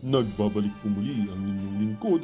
Nagbabalik po muli ang inyong lingkod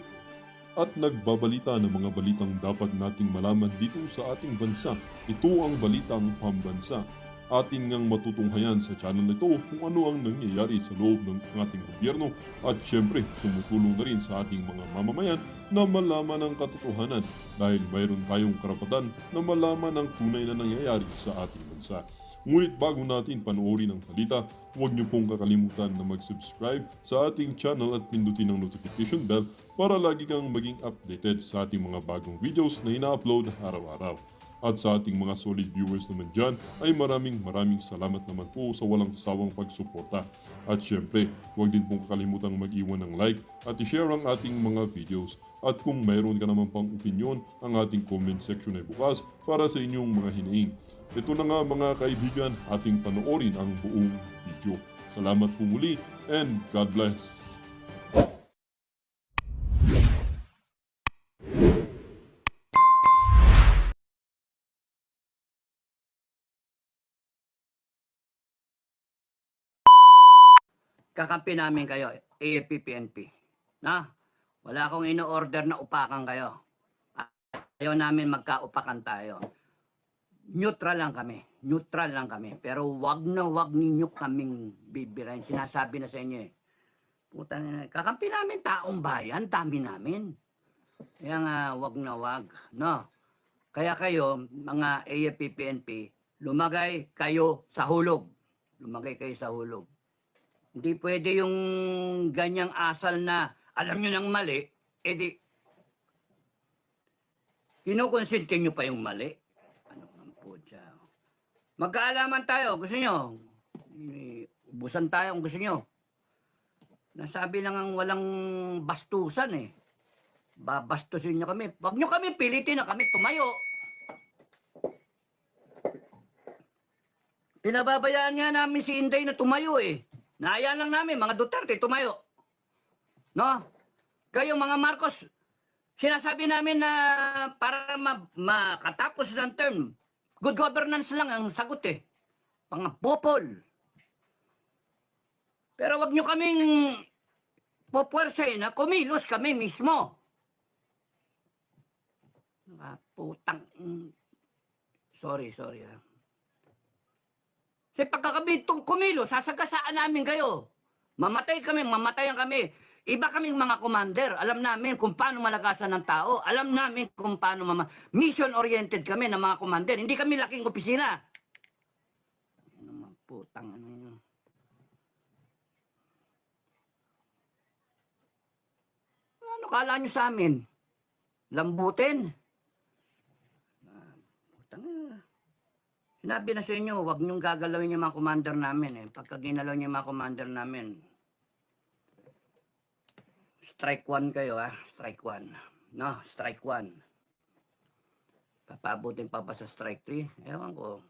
at nagbabalita ng mga balitang dapat nating malaman dito sa ating bansa. Ito ang Balitang Pambansa. Ating ngang matutunghayan sa channel nito kung ano ang nangyayari sa loob ng ating gobyerno at syempre tumutulong na rin sa ating mga mamamayan na malaman ang katotohanan dahil mayroon tayong karapatan na malaman ang tunay na nangyayari sa ating bansa. Ngunit bago natin panoorin ang balita, huwag niyo pong kakalimutan na mag-subscribe sa ating channel at pindutin ang notification bell para lagi kang maging updated sa ating mga bagong videos na ina-upload araw-araw. At sa ating mga solid viewers naman dyan ay maraming salamat naman po sa walang sawang pagsuporta. At syempre, huwag din pong kakalimutan mag-iwan ng like at i-share ang ating mga videos. At kung mayroon ka naman pang opinion, ang ating comment section ay bukas para sa inyong mga hinaing. Ito na nga mga kaibigan, ating panoorin ang buong video. Salamat po muli and God bless! Kakampi namin kayo, AFP-PNP. Na? Wala akong ino-order na upakan kayo. Ayaw namin magkaupakan tayo. Neutral lang kami. Neutral lang kami. Pero wag na wag ninyo kaming bibirahin. Sinasabi na sa inyo eh. Puta na, kakampi namin taong bayan, dami namin. Kaya nga, wag na wag. No? Kaya kayo, mga AFP-PNP, lumagay kayo sa hulog. Lumagay kayo sa hulog. Hindi pwede yung ganyang asal na alam nyo ng mali, edi kinukonsente nyo pa yung mali. Ano ang po siya? Magkaalaman tayo, gusto nyo? Ubusan tayo kung gusto nyo. Nasabi lang ang walang bastusan eh. Babastusin nyo kami. Huwag nyo kami pilitin na kami tumayo. Pinababayaan nga namin si Inday na tumayo eh. Naaya lang namin, mga Duterte, tumayo. No? Kayo, mga Marcos, sinasabi namin na para makatapos ng term, good governance lang ang sagot eh. Pangapopol. Pero wag nyo kaming popwersa na kumilos kami mismo. Putang. Sorry ha. Kasi pagka kami kumilos, sasagasaan namin kayo. Mamatayan kami. Iba kaming mga commander. Alam namin kung paano malagasan ng tao. Alam namin kung paano mission-oriented kami ng mga commander. Hindi kami laking opisina. Putang ano yun. Ano kala nyo sa amin? Lambutin? Putang ano. Sinabi na sa inyo, huwag niyong gagalawin yung mga commander namin eh. Pagka ginalaw niyo yung mga commander namin, strike 1 kayo ha, strike 1. No, strike 1. Papabutin pa ba sa strike 3? Ewan ko.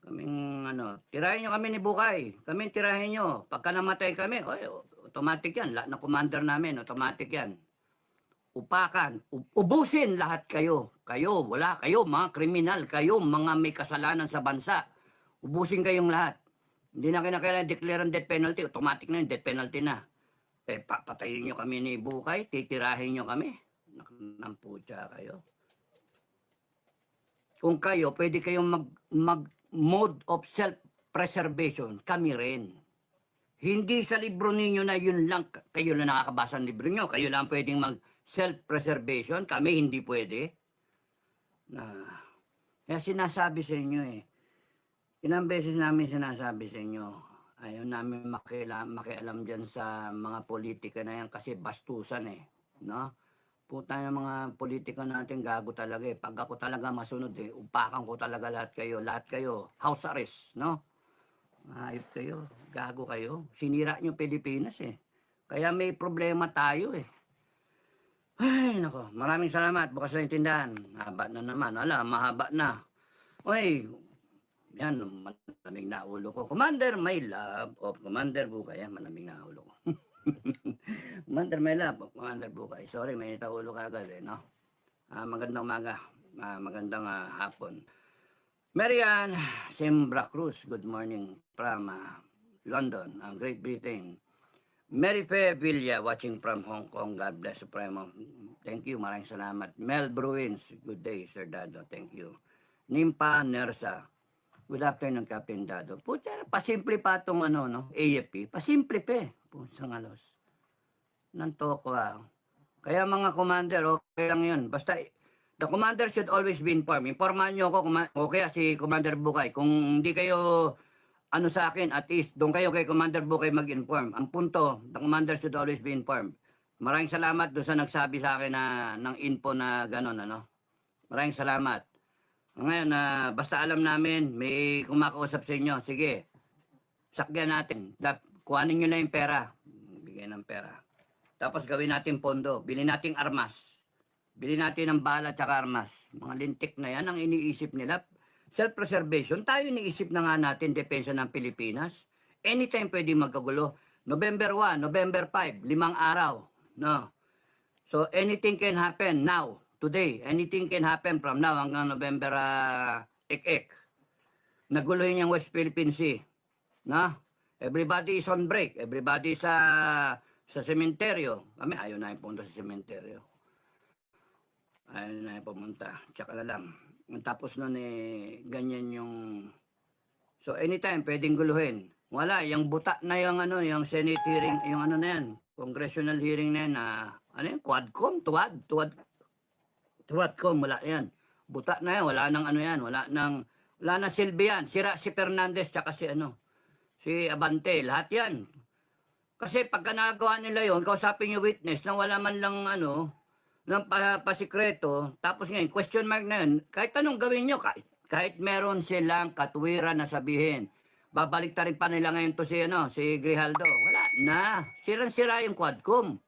Kaming tirahin nyo kami ni Bukay. Kaming tirahin nyo. Pagka namatay kami, automatic yan. Lahat ng commander namin, automatic yan. Upakan, ubusin lahat kayo. Kayo, wala kayo, mga kriminal, kayo, mga may kasalanan sa bansa. Ubusin kayong lahat. Hindi na kinakailangan declare ang death penalty, automatic na yung death penalty na. Papatayin nyo kami ni Bukay, titirahin nyo kami. Namputya kayo. Kung kayo, pwede kayong mag-mode of self-preservation, kami rin. Hindi sa libro ninyo na yun lang, kayo lang nakakabasa ng libro nyo, kayo lang pwedeng self-preservation, kami hindi pwede. Kaya sinasabi sa inyo eh. Ilang beses namin sinasabi sa inyo, ayaw namin makialam dyan sa mga politika na yan kasi bastusan eh. No? Puta ng mga politika natin gago talaga eh. Pag ako talaga masunod eh, upakan ko talaga lahat kayo, house arrest, no? Ayop kayo, gago kayo. Sinira nyo Pilipinas eh. Kaya may problema tayo eh. Ay, nako. Maraming salamat. Bukas na yung tindahan. Haba na naman. Mahaba na. Uy, yan, malamig na ulo ko. Commander, my love. Commander Bukay. Yan, malamig na ulo ko. Commander, my love. Commander Bukay. Sorry, may ulo ka agad eh, no? Magandang umaga. Magandang hapon. Marian Sembra Cruz, good morning from London, Great Britain. Mary Fe Villa, watching from Hong Kong. God bless Supremo. Thank you, maraming salamat. Mel Bruins, good day, Sir Dado. Thank you. Nimpa Nersa, good afternoon, Captain Dado. Puta, pasimple pa itong ano, no? AFP. Pasimple pa eh. Pusang alos. Nantoko ah. Kaya mga commander, okay lang yun. Basta, the commander should always be informed. Informahan nyo ako, o kaya si Commander Bukay. Kung hindi kayo ano sa akin, at least doon kayo kay Commander Bukay mag-inform. Ang punto, the commander should always be informed. Maraming salamat doon sa nagsabi sa akin na ng info na gano'n, ano. Maraming salamat. Ngayon, basta alam namin, may kumakausap sa inyo. Sige, sakyan natin. Kuhanin nyo na yung pera. Bigyan ng pera. Tapos gawin natin pondo. Bilhin natin armas. Bilhin natin ng bala at armas. Mga lintik na yan ang iniisip nila. Self-preservation, tayo iniisip na nga natin depensa ng Pilipinas. Anytime pwede magkagulo. November 1, November 5, 5 araw. No. So anything can happen now, today. Anything can happen from now hanggang November ek-ek. Naguluhin yung West Philippine Sea. No? Everybody is on break. Everybody sa sementeryo. Kami ayaw na yung punta sa sementeryo. Ayaw na yung pumunta. Tsaka na lang. Tapos nun ganyan yung... So anytime, pwedeng guluhin. Wala, yung buta na yung ano, yung Senate hearing, yung ano na yan, congressional hearing na yan, ano yan, Quadcom, Tuwadcom, wala yan. Buta na yan, wala nang ano yan, wala nang silbi yan. Sira si Fernandez, tsaka si si Abante, lahat yan. Kasi pagka nagawa nila yon, kausapin yung witness na wala man lang ng pasikreto, tapos ngayon, question mark na yun, kahit anong gawin nyo, kahit meron silang katwiran na sabihin, babalik rin pa nila ngayon to si Grijaldo. Wala na. Sirang-sira yung Quadcom.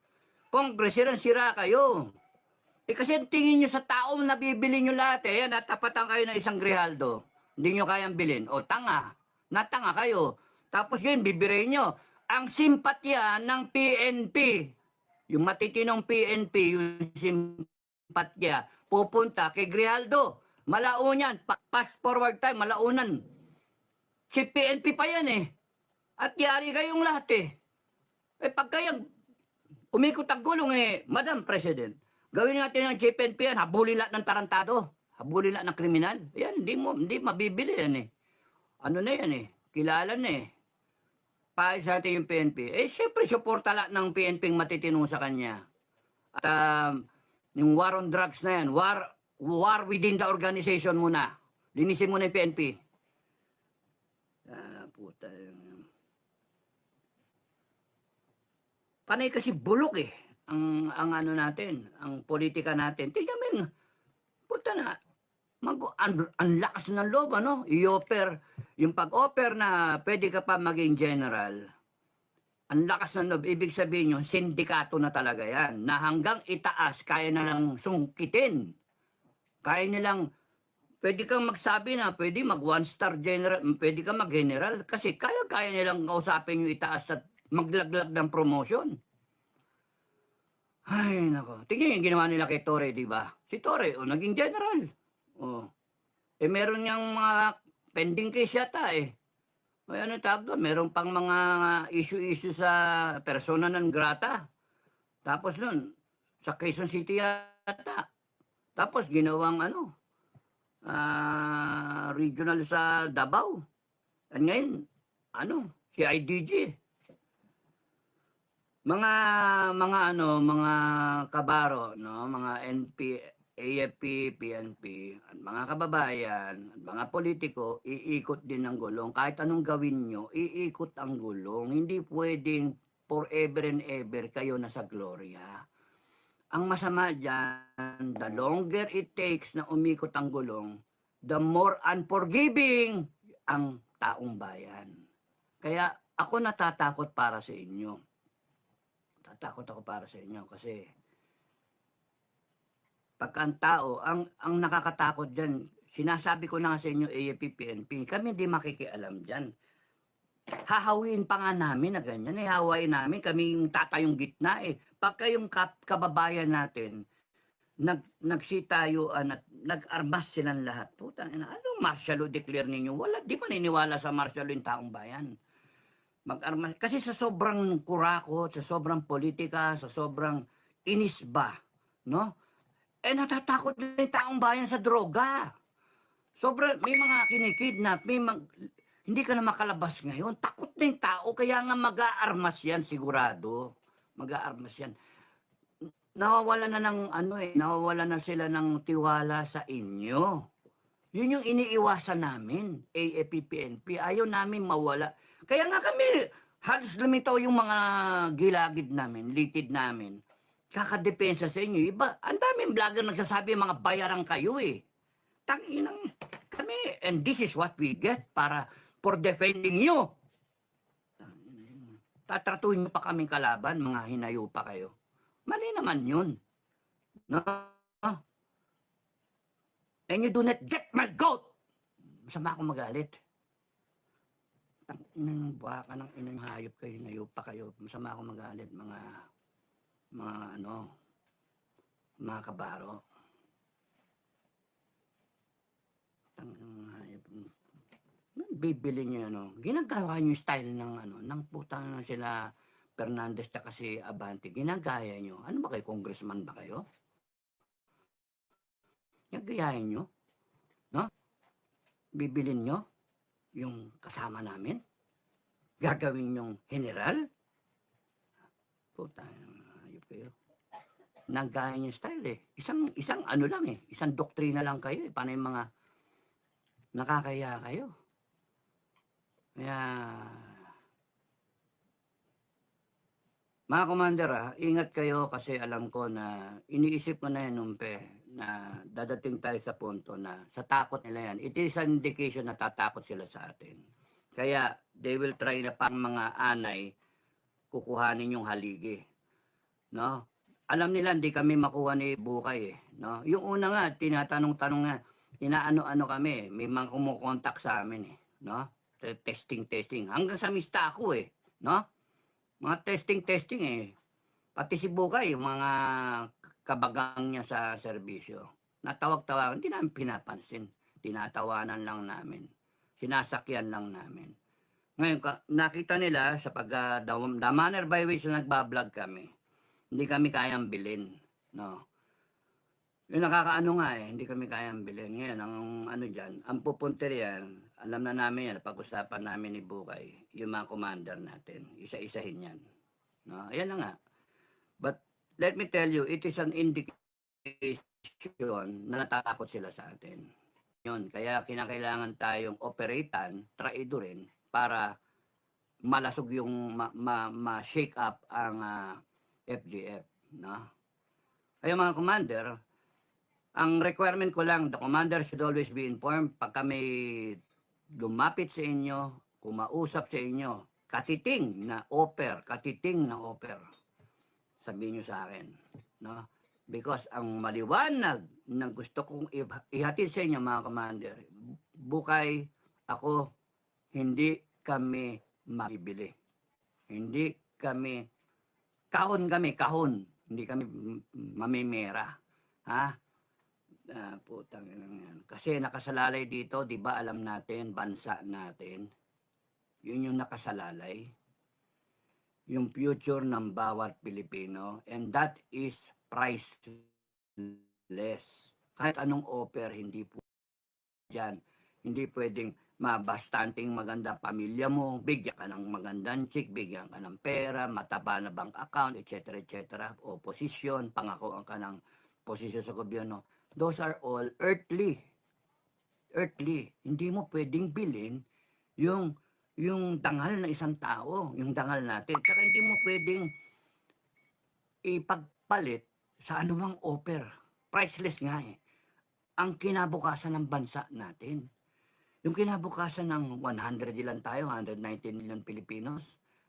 Congress, sirang-sira kayo. Kasi tingin nyo sa taong nabibili nyo lahat natapatan kayo ng isang Grijaldo. Hindi nyo kayang bilhin. O tanga. Natanga kayo. Tapos yun, bibirayin nyo. Ang simpatya ng PNP, yung matitinong PNP, yung simpatya, pupunta kay Grijaldo. Malaunan, fast forward time, malaunan. Si PNP pa yan At yari kayong lahat pagka yung umikot ang gulong Madam President, gawin natin ng PNP yan, habulin lahat ng tarantado, habulin lahat ng kriminal. Yan, hindi mabibili yan Ano na yan kilala na Pahay sa atin yung PNP. Siyempre, suporta lahat ng PNP matitinong sa kanya. At yung war on drugs na yan, war within the organization muna. Linisin muna yung PNP. Puta. Panay kasi bulok ang ano natin, ang politika natin. Tingnan mo puta na, ang lakas ng loob, I-offer, yung pag-offer na pwede ka pa maging general, ang lakas ng loob, ibig sabihin yung sindikato na talaga yan, na hanggang itaas, kaya na lang sungkitin. Kaya nilang, pwede kang magsabi na, pwede mag one-star general, pwede kang mag-general, kasi kaya nilang kausapin yung itaas at maglaglag ng promotion. Ay, nako. Tingnan yung ginawa nila kay Torre, di ba? Si Torre, naging general. Meron niyang mga pending case yata Ano tawag doon? Meron pang mga issue sa persona non grata. Tapos nun, sa Quezon City yata. Tapos ginawang regional sa Davao. At ngayon, si IDG. Mga kabaro, mga NP, AFP, PNP, at mga kababayan, at mga politiko, iikot din ang gulong. Kahit anong gawin nyo, iikot ang gulong. Hindi pwedeng forever and ever kayo nasa gloria. Ang masama dyan, the longer it takes na umikot ang gulong, the more unforgiving ang taong bayan. Kaya ako natatakot para sa inyo. Tatakot ako para sa inyo kasi pagka ang tao, ang nakakatakot dyan, sinasabi ko na nga sa inyo, AFP, PNP, kami hindi makikialam dyan. Hahawin pa nga namin na ganyan, hawain namin, kami yung tatayong gitna Pagka yung kababayan natin, nagsitayuan at nag-armas silang lahat, putang ina, anong martial law declare ninyo? Wala, di pa naniniwala sa martial law yung taong bayan. Mag-armas. Kasi sa sobrang kurakot, sa sobrang politika, sa sobrang inis ba, no? Natatakot na yung taong bayan sa droga. May mga kinikidnap, hindi ka na makalabas ngayon. Takot na yung tao, kaya nga mag-aarmas yan, sigurado. Mag-aarmas yan. Nawawala na ng nawawala na sila ng tiwala sa inyo. Yun yung iniiwasan namin, AFP-PNP. Ayaw namin mawala. Kaya nga kami, halos lumitaw yung mga gilagid namin, litid namin. Kakadepensa sa inyo. Iba, ang daming vlogger nagsasabi, mga bayaran kayo eh. Tanginang kami, and this is what we get for defending you. Tatratuhin nyo pa kaming kalaban, mga hinayo pa kayo. Mali naman yun. No? And you do not get my goat. Masama akong magalit. Tanginang baka ng inang hayop kayo, hinayo pa kayo. Masama akong magalit, mga kabaro. Bibili niyo ginagawa niyo yung style ng putang sila Fernandez at si Abante, ginagaya niyo. Ano ba kayo, congressman ba kayo? Ginagayahin niyo, no? Bibilin niyo yung kasama namin? Gagawin niyong general? Putang hayop kayo. Nagaya niyo style eh. Isang ano lang eh, isang doktrina lang kayo eh. Paano yung mga nakakaya kayo? Kaya, mga commander ingat kayo kasi alam ko na iniisip ko na yan na dadating tayo sa punto na sa takot nila yan. It is an indication na tatakot sila sa atin. Kaya, they will try na pang mga anay kukuhanin yung haligi. No? Alam nila hindi kami makuha ni Bukay eh. No? Yung una nga, tinatanong-tanong nga, inaano-ano kami, may mga kumukontak sa amin eh. No? Testing. Hanggang sa mista ako eh. No? Mga testing eh. Pati si Bukay, yung mga kabagang niya sa serbisyo. Natawag-tawagan, hindi namin pinapansin. Tinatawanan lang namin. Sinasakyan lang namin. Ngayon, nakita nila sa The Manner by which nagbablog kami, hindi kami kayang bilhin. No? Yung nakakaano nga eh, hindi kami kayang bilhin. Ngayon, ang pupunta riyan, alam na namin yan, pag-usapan namin ni Bukay, yung mga commander natin, isa-isahin yan. No? Ayan na nga. But let me tell you, it is an indication na natatakot sila sa atin. Yun, kaya kinakailangan tayong operatan, traidorin, para malasog yung ma-shake up ang FGF. No? Kaya mga commander, ang requirement ko lang, the commander should always be informed pag kami lumapit sa inyo, kumausap sa inyo, katiting na offer, sabihin nyo sa akin. No? Because ang maliwanag na gusto kong ihatid sa inyo mga commander, Bukay, ako, hindi kami mabibili. Hindi kami, kahon. Hindi kami mamimera. Ha? Putang ina yan. Kasi nakasalalay dito, di ba alam natin, bansa natin, yun yung nakasalalay. Yung future ng bawat Pilipino, and that is priceless. Kahit anong offer, hindi po dyan. Hindi pwedeng mabastanting maganda pamilya mo, bigyan ka ng magandang chick, bigyan ka ng pera, mataba na bank account, etc. O posisyon, pangakuan ka ng posisyon sa gobyerno. Those are all earthly. Hindi mo pwedeng bilhin yung dangal na isang tao, yung dangal natin. Saka hindi mo pwedeng ipagpalit sa anumang offer. Priceless nga eh. Ang kinabukasan ng bansa natin. Yung kinabukasan ng 100 ilan tayo, 119 million Pilipinos.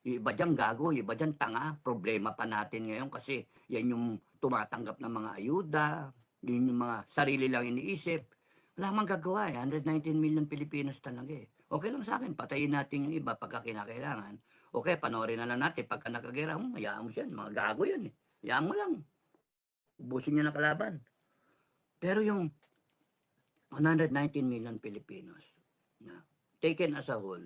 Yung iba dyan gago, yung iba dyan tanga. Problema pa natin ngayon kasi yan yung tumatanggap ng mga ayuda, yun yung mga sarili lang iniisip. Wala mang gagawa eh. 119 million Pilipinos talaga eh. Okay lang sa akin, patayin natin yung iba pagka kinakailangan. Okay, panoorin na lang natin. Pagka nakagera, hayaan mo siya. Mga gago yan eh. Hayaan mo lang. Ubusin niya na kalaban. Pero yung 119 million Filipinos, taken as a whole,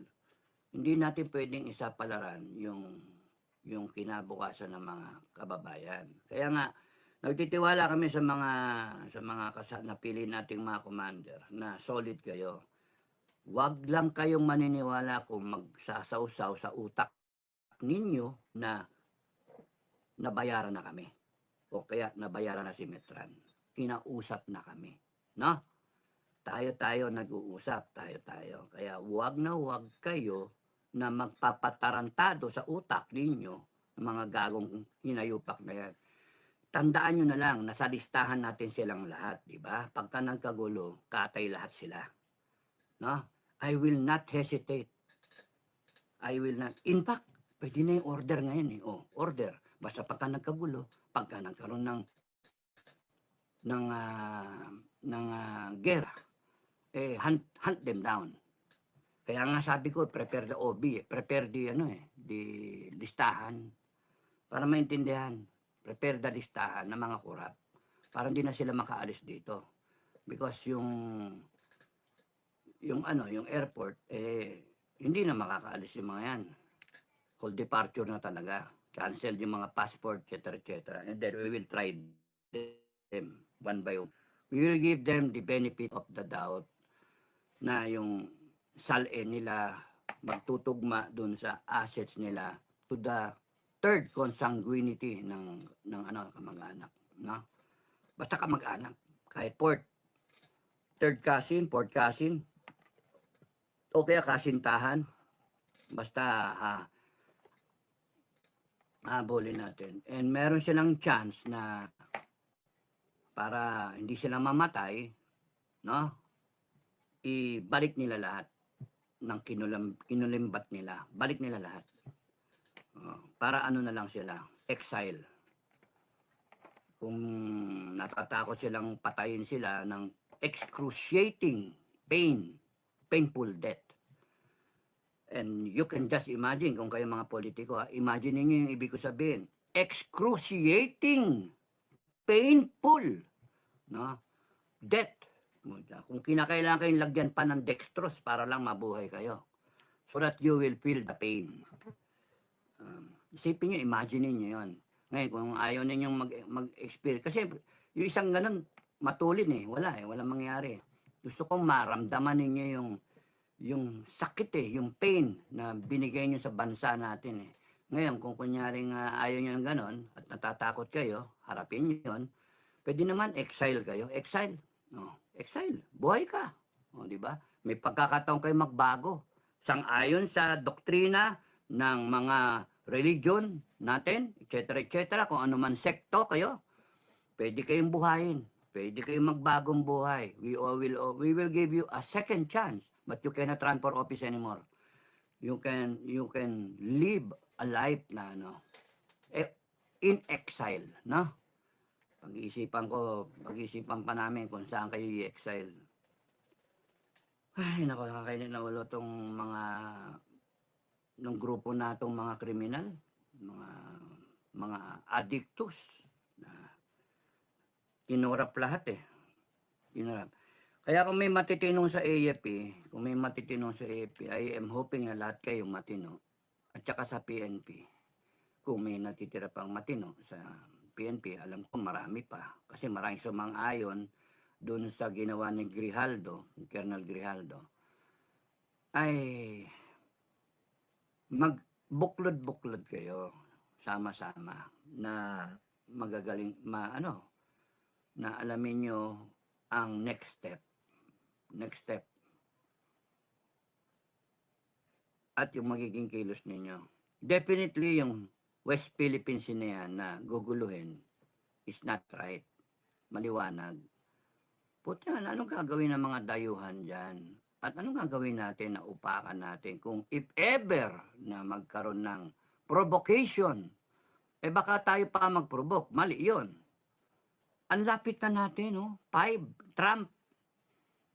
hindi natin pwedeng isapalaran yung kinabukasan ng mga kababayan. Kaya nga, nagtitiwala kami sa mga napili nating mga commander na solid kayo. Huwag lang kayong maniniwala kung magsasawsaw sa utak ninyo na nabayaran na kami. O kaya nabayaran na si Metran. Kinausap na kami. No? Tayo nag-uusap. Tayo. Kaya huwag na huwag kayo na magpapatarantado sa utak ninyo ng mga gagong hinayupak na yan. Tandaan nyo na lang, nasa listahan natin silang lahat, di ba? Pagka nagkagulo, katay lahat sila. No? I will not hesitate. I will not. In fact, pwede na yung order ngayon eh. Oh, order. Basta pagka nagkagulo, pagka nagkaroon ng gera, hunt them down. Kaya nga sabi ko, prepare the OB, prepare the listahan para maintindihan. Prepare the listahan ng mga kurap para hindi na sila makaalis dito. Because yung airport, hindi na makakaalis yung mga yan. Whole departure na talaga. Cancel yung mga passport, etc. And then we will try them one by one. We will give them the benefit of the doubt na yung SALE nila magtutugma dun sa assets nila to the third consanguinity ng kamag-anak. No? Basta kamag-anak. Kahit third cousin, fourth cousin, o kaya kasintahan. Basta habulin natin. And meron silang chance na para hindi sila mamatay, no? Ibalik nila lahat ng kinulimbat nila. Balik nila lahat. Para na lang sila, exile. Kung natatakot silang patayin sila ng excruciating painful death. And you can just imagine kung kayo mga politiko, imagine niyo yung ibig ko sabihin. Excruciating, painful, no? Death. Kung kinakailangan kayong lagyan pa ng dextrose para lang mabuhay kayo. So that you will feel the pain. Isipin nyo, imagine niyo yun. Ngayon, kung ayaw ninyong mag-experience, kasi yung isang ganun, matulin walang mangyari. Gusto kong maramdaman ninyo yung sakit yung pain na binigay nyo sa bansa natin Ngayon, kung kunyaring ayaw nyo ng ganon at natatakot kayo, harapin nyo yun, pwede naman exile kayo. Exile. Exile. Buhay ka. Di ba? May pagkakataon kayo magbago. Sang-ayon sa doktrina ng mga religion natin, etc. Kung ano man sekto kayo, pwede kayong buhayin. Pwede kayong magbagong buhay. We will give you a second chance. But you cannot run for office anymore. You can live a life na in exile, no? Pag-iisipan pa namin kung saan kayo i-exile. Ay, nako, nakakainis na ulo tong ng grupo natong mga kriminal, mga addictus na kinurap lahat Kinurap. Kaya kung may matitinong sa AFP, I am hoping na lahat kayo matino. At saka sa PNP, kung may natitira pang matino sa PNP, alam ko marami pa. Kasi maraming sumang-ayon doon sa ginawa ni Colonel Grijaldo. Ay, magbuklod-buklod kayo, sama-sama, na magagaling, na alamin nyo ang next step. At yung magiging kilos ninyo. Definitely yung West Philippines na yan na guguluhin is not right. Maliwanag. Puta, anong gagawin ng mga dayuhan dyan? At anong gagawin natin na upakan natin kung if ever na magkaroon ng provocation, baka tayo pa mag-provoke. Mali yun. Ang lapit na natin, 5, Trump.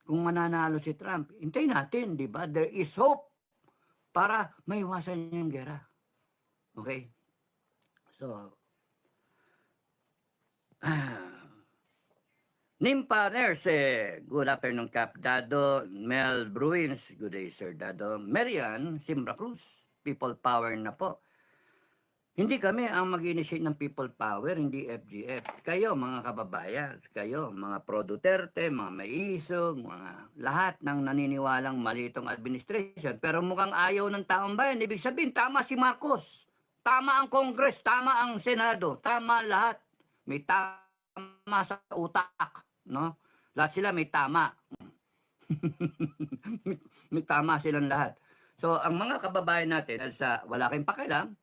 Kung mananalo si Trump, hintayin natin, di ba? There is hope para maiwasan yung gera. Okay? So, Nimpa Nerse, good afternoon, Cap Dado. Mel Bruins, good day, Sir Dado. Marian Simbra Cruz, People Power na po. Hindi kami ang mag-initiate ng People Power, hindi FGF. Kayo, mga kababayan, kayo, mga pro Duterte, mga maisog, mga lahat ng naniniwalang mali itong administration. Pero mukhang ayaw ng taong bayan. Ibig sabihin, tama si Marcos. Tama ang Congress, tama ang Senado, tama lahat. May tama sa utak, no? Lahat sila may tama. may tama silang lahat. So, ang mga kababayan natin, sa wala kayong pakialam,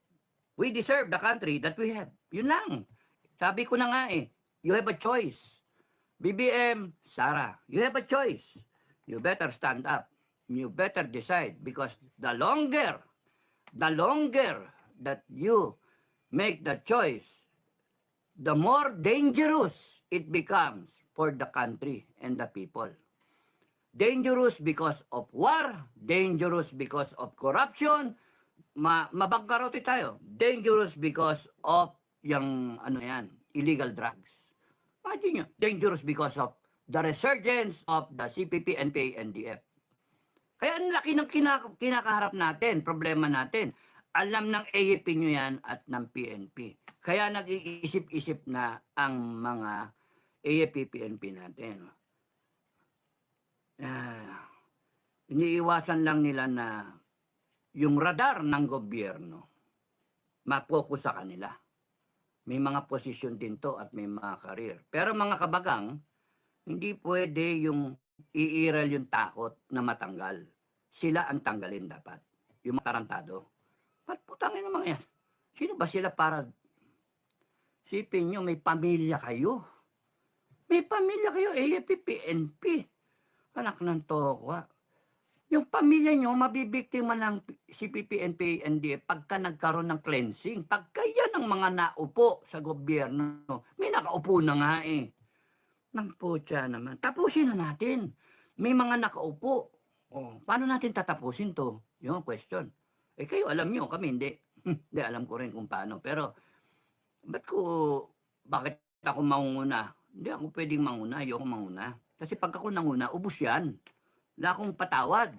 we deserve the country that we have. Yun lang. Sabi ko na nga you have a choice. BBM, Sara, you have a choice. You better stand up. You better decide because the longer that you make the choice, the more dangerous it becomes for the country and the people. Dangerous because of war, dangerous because of corruption, mabangkarote tayo. Dangerous because of yung illegal drugs. Imagine nyo, dangerous because of the resurgence of the CPP, NPA, NDF. Kaya ang laki ng kinakaharap natin, problema natin. Alam ng AAP nyo yan at ng PNP. Kaya nag-iisip-isip na ang mga AAP, PNP natin. Iniiwasan lang nila na yung radar ng gobyerno, mapokus sa kanila. May mga posisyon din to at may mga karir. Pero mga kabagang, hindi pwede yung iiral yung takot na matanggal. Sila ang tanggalin dapat. Yung matarantado. Ba't putangin naman yan? Sino ba sila para... Sipin nyo, may pamilya kayo. May pamilya kayo, AFP, PNP. Anak ng tokwa. Yung pamilya nyo, mabibiktima ng CPP, NPA, NDF pagka nagkaroon ng cleansing. Pagka yan ang mga naupo sa gobyerno, may nakaupo na nga Nang putya naman. Tapusin na natin. May mga nakaupo. Paano natin tatapusin to? Yung question. Kayo alam nyo, kami hindi. Hindi, alam ko rin kung paano. Pero, bakit ako manguna? Hindi ako pwedeng manguna. Ayoko manguna. Kasi pag ako nanguna, ubos yan. Wala akong patawad.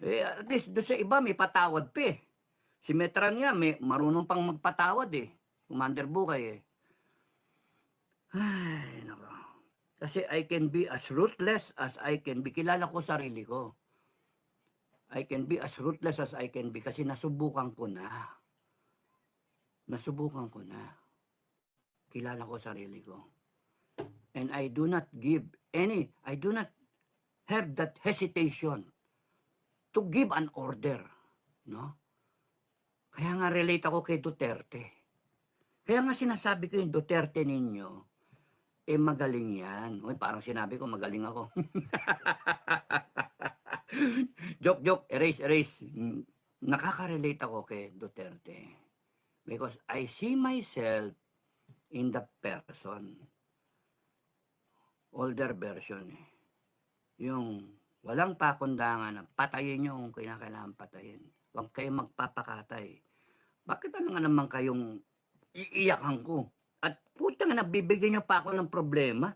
At least doon sa iba may patawad pa Si Metran nga, may marunong pang magpatawad Commander Bukay Ay, nako. Kasi I can be as ruthless as I can be. Kilala ko sarili ko. I can be as ruthless as I can be kasi nasubukan ko na. Nasubukan ko na. Kilala ko sarili ko. And I do not have that hesitation to give an order, no? Kaya nga relate ako kay Duterte. Kaya nga sinasabi ko yung Duterte ninyo, magaling yan. Parang sinabi ko, magaling ako. Joke, erase. Nakaka-relate ako kay Duterte. Because I see myself in the person. Older version Yung walang pakundangan na patayin nyo kung kinakailangan patayin. Huwag kayong magpapakatay. Bakit naman kayong iiyakan ko? At putang na, bibigyan nyo pa ako ng problema.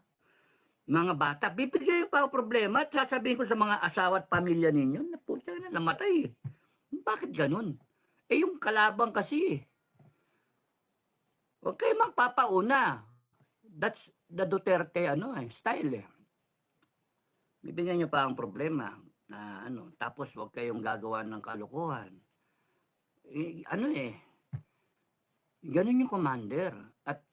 Mga bata, bibigyan nyo pa ako problema at sasabihin ko sa mga asawa at pamilya ninyo na putang na, namatay. Bakit ganun? Yung kalabang kasi Huwag kayong magpapauna. That's the Duterte style Bibigyan nyo pa ang problema na tapos huwag kayong gagawa ng kalokohan. Ganun yung commander. At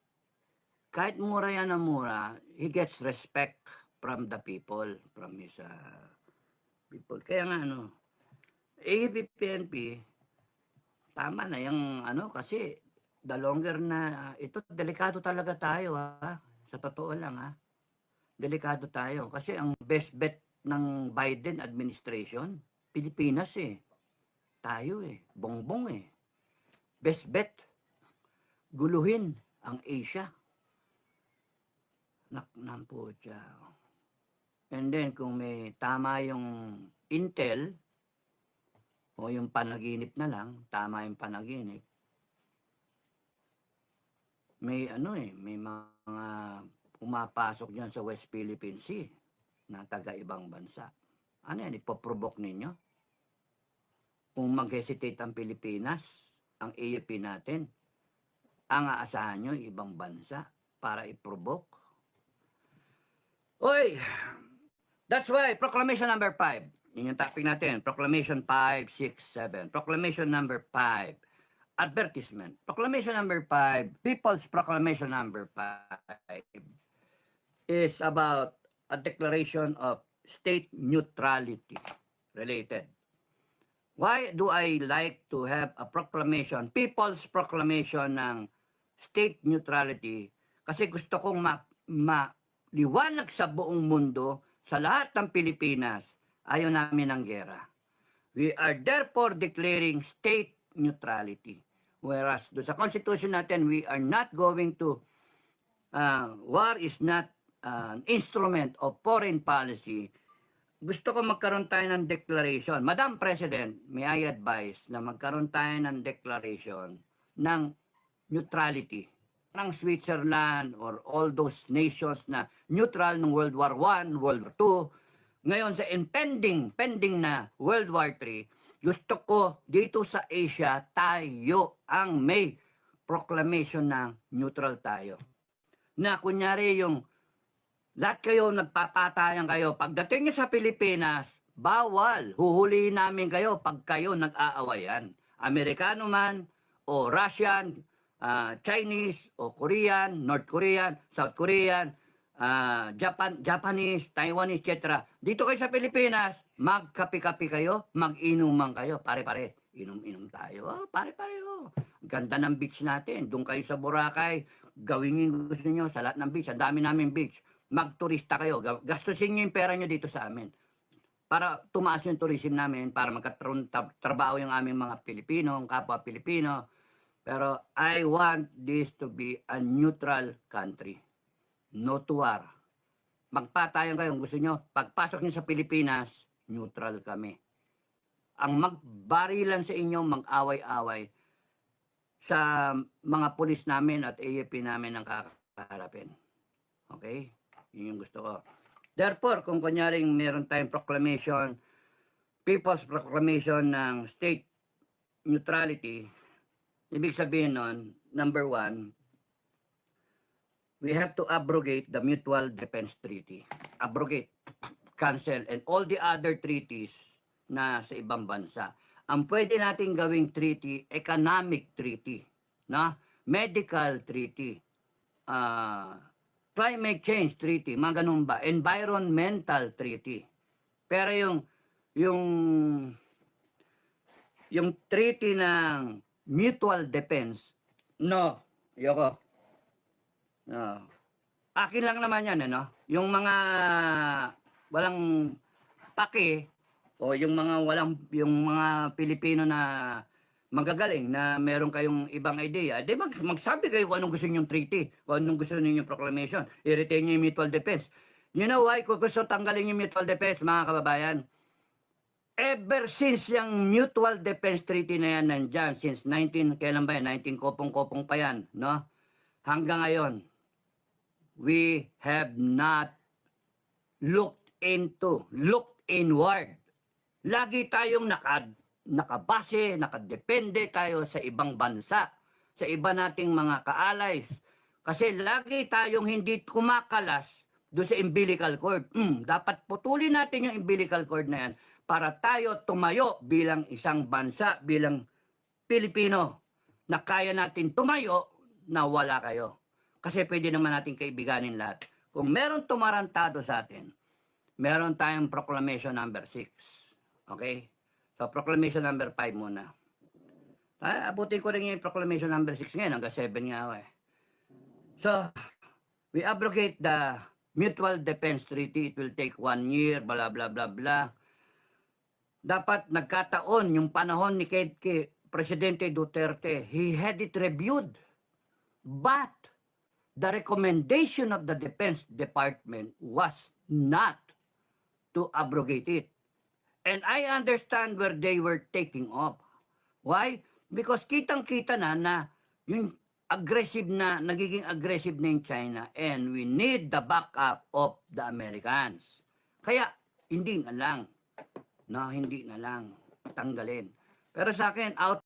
kahit mura yan na mura, he gets respect from the people, from his people. Kaya nga ABPNP, tama na yung kasi the longer na ito, delikado talaga tayo Sa totoo lang Delikado tayo kasi ang best bet ng Biden administration, Pilipinas Tayo bongbong Best bet, guluhin ang Asia. Naknampo siya. And then kung may tama yung intel, o yung panaginip na lang, tama yung panaginip, may may mga pumapasok dyan sa West Philippine Sea na taga-ibang bansa. Ano yan, ipoprovoke ninyo? Kung mag-hesitate ang Pilipinas, ang AFP natin, ang aasahan nyo, ibang bansa, para i-provoke. Oy! That's why, Proclamation number 5. Yun yung topic natin. Proclamation 5, 6, 7. Proclamation number 5. Advertisement. Proclamation number 5, People's Proclamation number 5 is about a declaration of state neutrality related. Why do I like to have a proclamation, People's Proclamation ng state neutrality? Kasi gusto kong maliwanag sa buong mundo, sa lahat ng Pilipinas, ayaw namin ng gera. We are therefore declaring state neutrality. Whereas do sa Constitution natin, we are not going to, war is not an instrument of foreign policy. Gusto ko magkaroon tayo ng declaration. Madam President, may I advise na magkaroon tayo ng declaration ng neutrality. Ng Switzerland or all those nations na neutral ng World War I, World War II. Ngayon sa pending na World War III, gusto ko dito sa Asia, tayo ang may proclamation na neutral tayo. Na kunyari yung lahat kayo nagpapatayan kayo. Pagdating nyo sa Pilipinas, bawal. Huhulihin namin kayo pag kayo nag-aawayan. Amerikano man o Russian, Chinese o Korean, North Korean, South Korean, Japanese, Taiwanese, etc. Dito kayo sa Pilipinas, magkapi-kapi kayo, mag-inuman kayo, pare-pare. Inom-inom tayo. Oh, pare-pare. Oh. Ganda ng beach natin. Doon kayo sa Boracay, gawin yung gusto nyo sa lahat ng beach. Ang dami namin beach. Magturista kayo. Gastusin nyo yung pera nyo dito sa amin. Para tumaas yung tourism namin, para magkatrabaho yung aming mga Pilipino, ang kapwa Pilipino. Pero I want this to be a neutral country. No to war. Magpatayan kayo, gusto nyo, pagpasok nyo sa Pilipinas, neutral kami. Ang magbarilan sa inyo, mag-away-away sa mga pulis namin at AFP namin ang kakaharapin. Okay? Yun yung gusto ko. Therefore, kung kunyaring meron tayong proclamation, People's Proclamation ng state neutrality, ibig sabihin nun, number 1, we have to abrogate the Mutual Defense Treaty. Abrogate, cancel, and all the other treaties na sa ibang bansa. Ang pwede natin gawing treaty, economic treaty, na medical treaty, climate change treaty, mga ganun ba, environmental treaty. Pero yung treaty ng mutual defense, no, yoko. No. Akin lang naman yan, ano? Yung mga walang pake, o yung mga Pilipino na magagaling na meron kayong ibang idea, di magsabi kayo kung anong gusto ninyong treaty, kung anong gusto ninyong proclamation, i-retain nyo yung mutual defense. You know why? Kung gusto tanggalin yung mutual defense, mga kababayan, ever since yung mutual defense treaty na yan nandyan, since 19, kailan ba yan? 19 kopong-kopong pa yan, no? Hanggang ngayon, we have not looked inward. Lagi tayong nakabase, nakadepende tayo sa ibang bansa, sa iba nating mga ka-allies. Kasi lagi tayong hindi kumakalas doon sa umbilical cord. Dapat putulin natin yung umbilical cord na yan para tayo tumayo bilang isang bansa, bilang Pilipino, na kaya natin tumayo na wala kayo. Kasi pwede naman natin kaibiganin lahat. Kung meron tumarantado sa atin, meron tayong Proclamation number 6. Okay? So, Proclamation number 5 muna. Abutin ko rin yung Proclamation number 6 ngayon, hanggang 7 nga ako eh. So, we abrogate the Mutual Defense Treaty. It will take 1 year, blah, blah, blah, blah. Dapat nagkataon yung panahon ni Presidente Duterte, he had it reviewed. But, the recommendation of the Defense Department was not to abrogate it. And I understand where they were taking off. Why? Because kitang-kita na yung nagiging aggressive na yung China, and we need the backup of the Americans. Kaya, hindi na lang. No, hindi na lang. Tanggalin. Pero sa akin, out